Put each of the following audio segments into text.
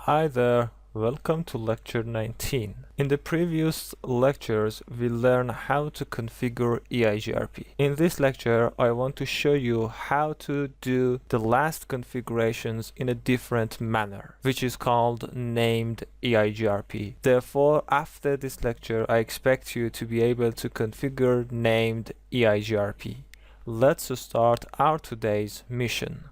Hi there, welcome to lecture 19. In the previous lectures, we learned how to configure EIGRP. In this lecture, I want to show you how to do the last configurations in a different manner, which is called named EIGRP. Therefore, after this lecture, I expect you to be able to configure named EIGRP. Let's start our today's mission.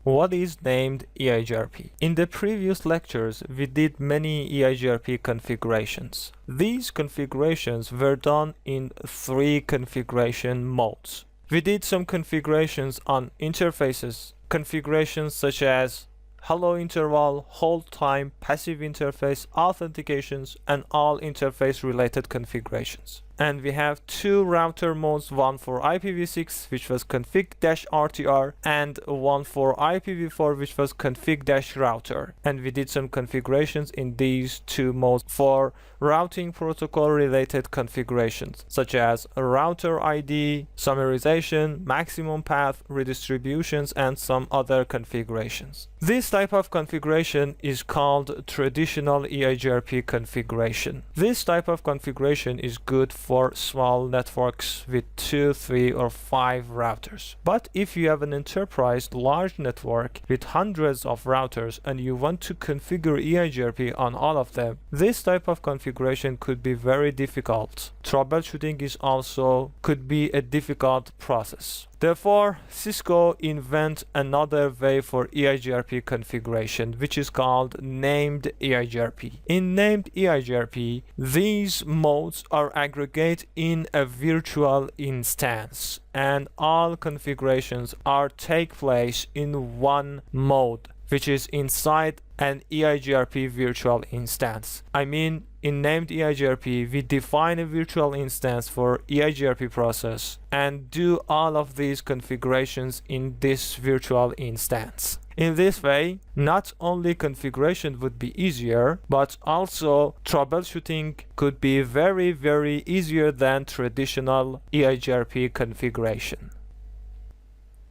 What is named EIGRP? In the previous lectures, we did many EIGRP configurations. These configurations were done in 3 configuration modes. We did some configurations on interfaces, configurations such as hello interval, hold time, passive interface, authentications, and all interface related configurations. And we have 2 router modes, one for IPv6 which was config-RTR and one for IPv4 which was config-router. And we did some configurations in these 2 modes for routing protocol related configurations such as router ID, summarization, maximum path, redistributions, and some other configurations. This type of configuration is called traditional EIGRP configuration. This type of configuration is good for small networks with 2, 3, or 5 routers. But if you have an enterprise large network with hundreds of routers and you want to configure EIGRP on all of them, this type of configuration could be very difficult. Troubleshooting could be a difficult process. Therefore, Cisco invent another way for EIGRP configuration, which is called named EIGRP. In named EIGRP, these modes are aggregated in a virtual instance, and all configurations take place in one mode, which is inside an EIGRP virtual instance. In named EIGRP, we define a virtual instance for EIGRP process and do all of these configurations in this virtual instance. In this way, not only configuration would be easier, but also troubleshooting could be very easier than traditional EIGRP configuration.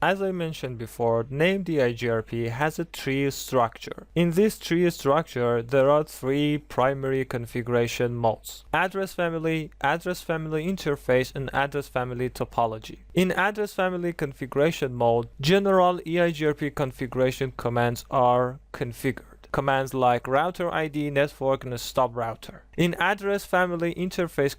As I mentioned before, named EIGRP has a tree structure. In this tree structure, there are 3 primary configuration modes: address family interface, and address family topology. In address family configuration mode, general EIGRP configuration commands are configured. Commands like router ID, network, and stop router. In address family interface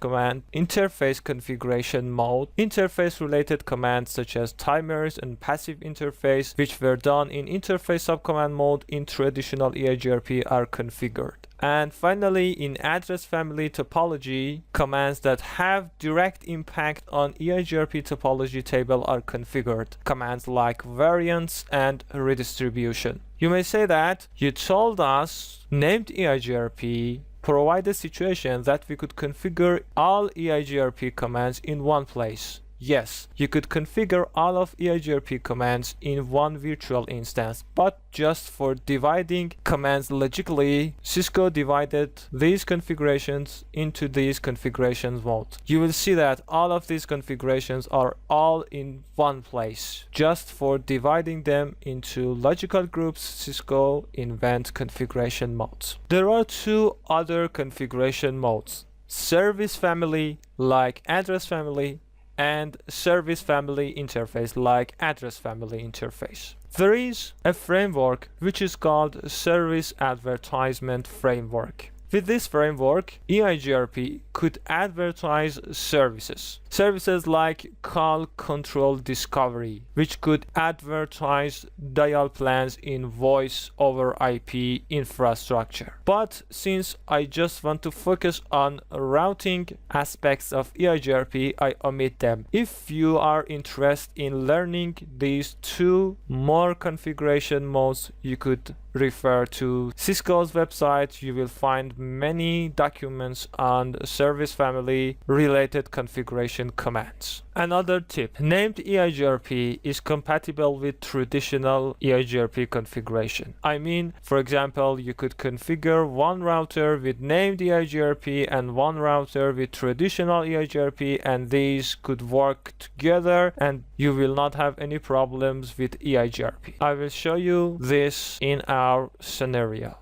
configuration mode, interface related commands such as timers and passive interface, which were done in interface subcommand mode in traditional EIGRP, are configured. And finally, in address family topology, commands that have direct impact on EIGRP topology table are configured. Commands like variance and redistribution. You may say that you told us named EIGRP provide a situation that we could configure all EIGRP commands in one place. Yes, you could configure all of EIGRP commands in one virtual instance, but just for dividing commands logically, Cisco divided these configurations into these configurations modes. You will see that all of these configurations are all in one place. Just for dividing them into logical groups, Cisco invent configuration modes. There are 2 other configuration modes: service family like address family, and service family interface like address family interface. There is a framework which is called Service Advertisement Framework. With this framework, EIGRP could advertise services. Services like call control discovery, which could advertise dial plans in voice over IP infrastructure. But since I just want to focus on routing aspects of EIGRP, I omit them. If you are interested in learning these 2 more configuration modes, you could refer to Cisco's website. You will find many documents on service family related configuration configuration commands. Another tip, named EIGRP is compatible with traditional EIGRP configuration. I mean, for example, you could configure one router with named EIGRP and one router with traditional EIGRP, and these could work together and you will not have any problems with EIGRP. I will show you this in our scenario.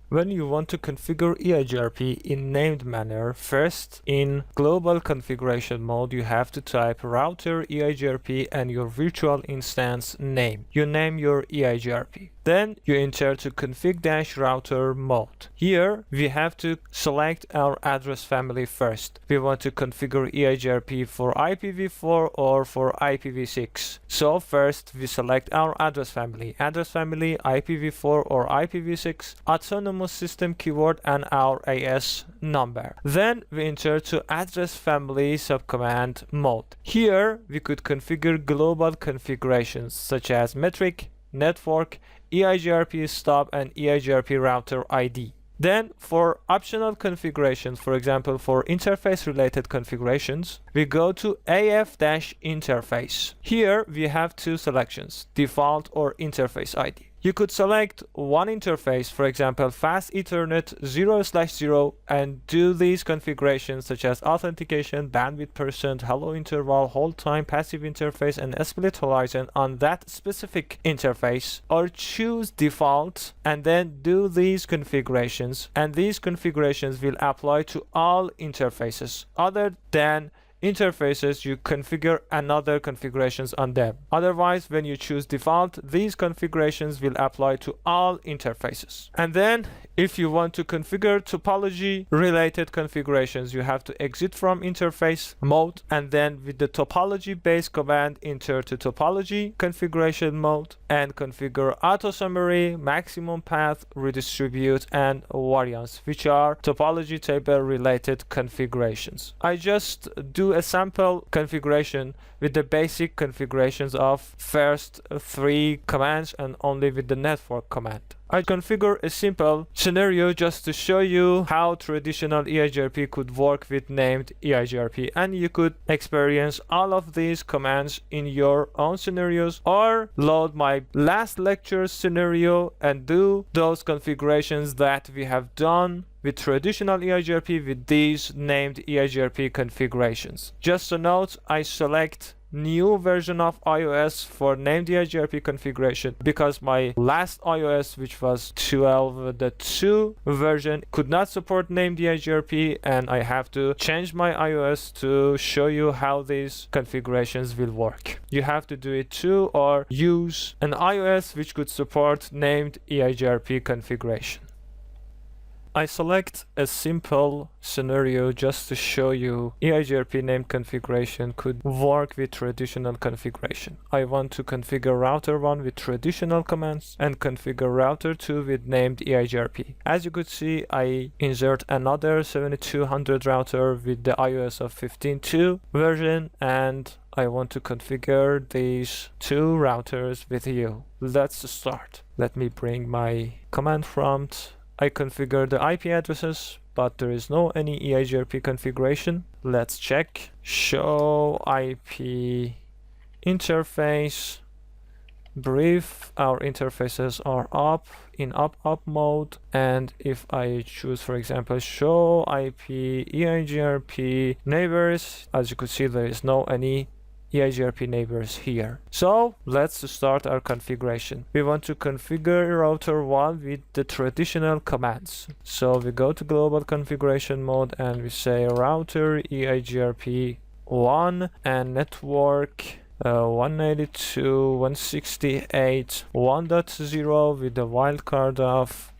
When you want to configure EIGRP in named manner, first in global configuration mode you have to type router EIGRP and your virtual instance name. You name your EIGRP. Then you enter to config-router mode. Here we have to select our address family first. We want to configure EIGRP for IPv4 or for IPv6. So first we select our address family IPv4 or IPv6, autonomous system keyword and our AS number. Then we enter to address family subcommand mode. Here we could configure global configurations such as metric, network, EIGRP stop and EIGRP router ID. Then for optional configurations, for example for interface related configurations, we go to AF-interface. Here we have two selections, default or interface ID. You could select one interface, for example fast Ethernet 0/0, and do these configurations such as authentication, bandwidth percent, hello interval, hold time, passive interface and split horizon on that specific interface, or choose default and then do these configurations, and these configurations will apply to all interfaces. Other than interfaces you configure another configurations on them. Otherwise, when you choose default, these configurations will apply to all interfaces. And then if you want to configure topology related configurations, you have to exit from interface mode and then with the topology based command enter to topology configuration mode and configure auto summary, maximum path, redistribute and variance, which are topology table related configurations. I just do a sample configuration with the basic configurations of first three commands and only with the network command. I configure a simple scenario just to show you how traditional EIGRP could work with named EIGRP, and you could experience all of these commands in your own scenarios or load my last lecture scenario and do those configurations that we have done with traditional EIGRP with these named EIGRP configurations. Just a note, I select new version of iOS for named EIGRP configuration because my last iOS, which was 12.2 version, could not support named EIGRP, and I have to change my iOS to show you how these configurations will work. You have to do it too, or use an iOS which could support named EIGRP configuration. I select a simple scenario just to show you EIGRP named configuration could work with traditional configuration. I want to configure router 1 with traditional commands and configure router 2 with named EIGRP. As you could see, I insert another 7200 router with the iOS of 15.2 version, and I want to configure these two routers with you. Let's start. Let me bring my command prompt. I configure the IP addresses, but there is no any EIGRP configuration. Let's check. Show IP interface. Brief. Our interfaces are up in up mode, and if I choose, for example, show IP EIGRP neighbors, as you could see, there is no any EIGRP neighbors here. So let's start our configuration. We want to configure router 1 with the traditional commands. So we go to global configuration mode and we say router EIGRP 1 and network 192.168.1.0 with the wildcard of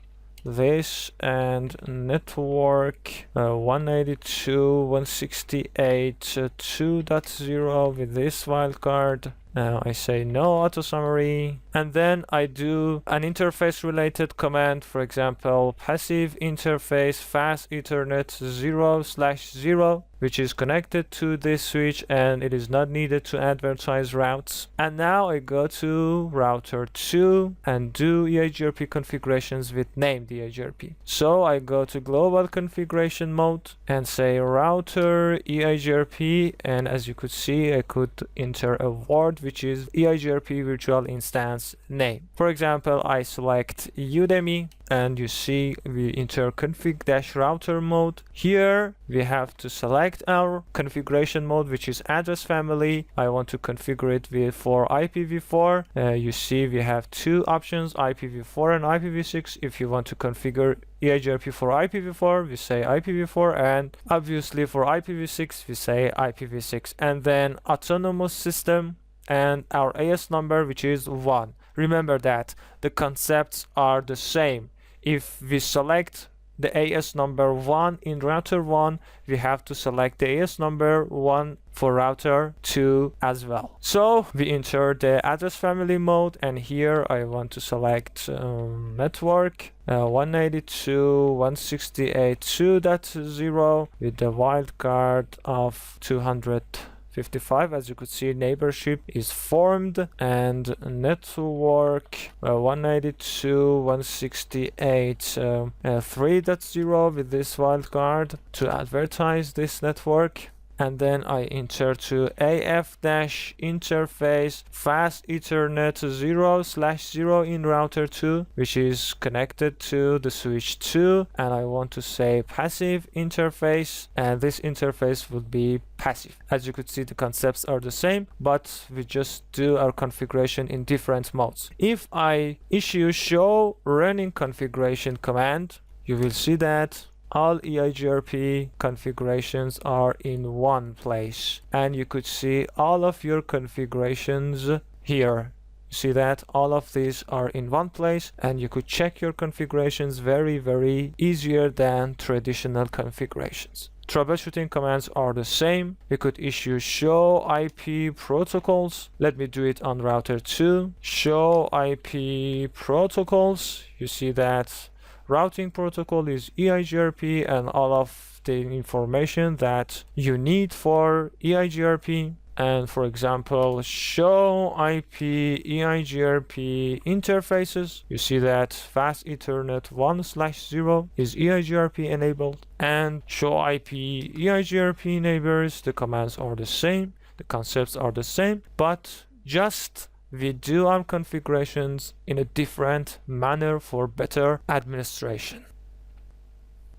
this, and network 192.168.2.0 with this wildcard, I say no auto summary, and then I do an interface related command, for example, passive interface fast Ethernet 0/0, which is connected to this switch and it is not needed to advertise routes. And now I go to router 2 and do EIGRP configurations with named EIGRP. So I go to global configuration mode and say router EIGRP, and as you could see, I could enter a word which is EIGRP virtual instance name. For example, I select Udemy and you see we enter config-router mode. Here we have to select our configuration mode, which is address family. I want to configure it for IPv4. You see we have two options, IPv4 and IPv6. If you want to configure EIGRP for IPv4, we say IPv4, and obviously for IPv6 we say IPv6. And then autonomous system and our AS number, which is 1. Remember that the concepts are the same. If we select the AS number 1 in router 1, we have to select the AS number 1 for router 2 as well. So we enter the address family mode, and here I want to select network 192.168.2.0 with the wildcard of 255. As you could see, neighborship is formed, and network 192.168.3.0 with this wildcard to advertise this network. And then I enter to AF-interface fast Ethernet 0/0 in router 2, which is connected to the switch 2, and I want to say passive interface, and this interface would be passive. As you could see, the concepts are the same, but we just do our configuration in different modes. If I issue show running configuration command, you will see that all EIGRP configurations are in one place, and you could see all of your configurations here. You see that all of these are in one place, and you could check your configurations very easier than traditional configurations. Troubleshooting commands are the same. We could issue show IP protocols. Let me do it on router 2. Show IP protocols. You see that routing protocol is EIGRP and all of the information that you need for EIGRP. And for example, show IP EIGRP interfaces. You see that fast Ethernet 1/0 is EIGRP enabled, and show IP EIGRP neighbors. The commands are the same, the concepts are the same, but just we do our configurations in a different manner for better administration.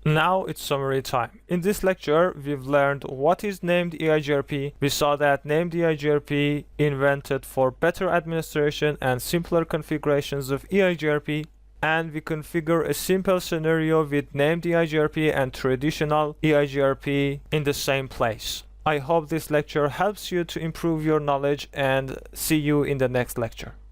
Now it's summary time. In this lecture, we've learned what is named EIGRP. We saw that named EIGRP invented for better administration and simpler configurations of EIGRP, and we configure a simple scenario with named EIGRP and traditional EIGRP in the same place. I hope this lecture helps you to improve your knowledge, and see you in the next lecture.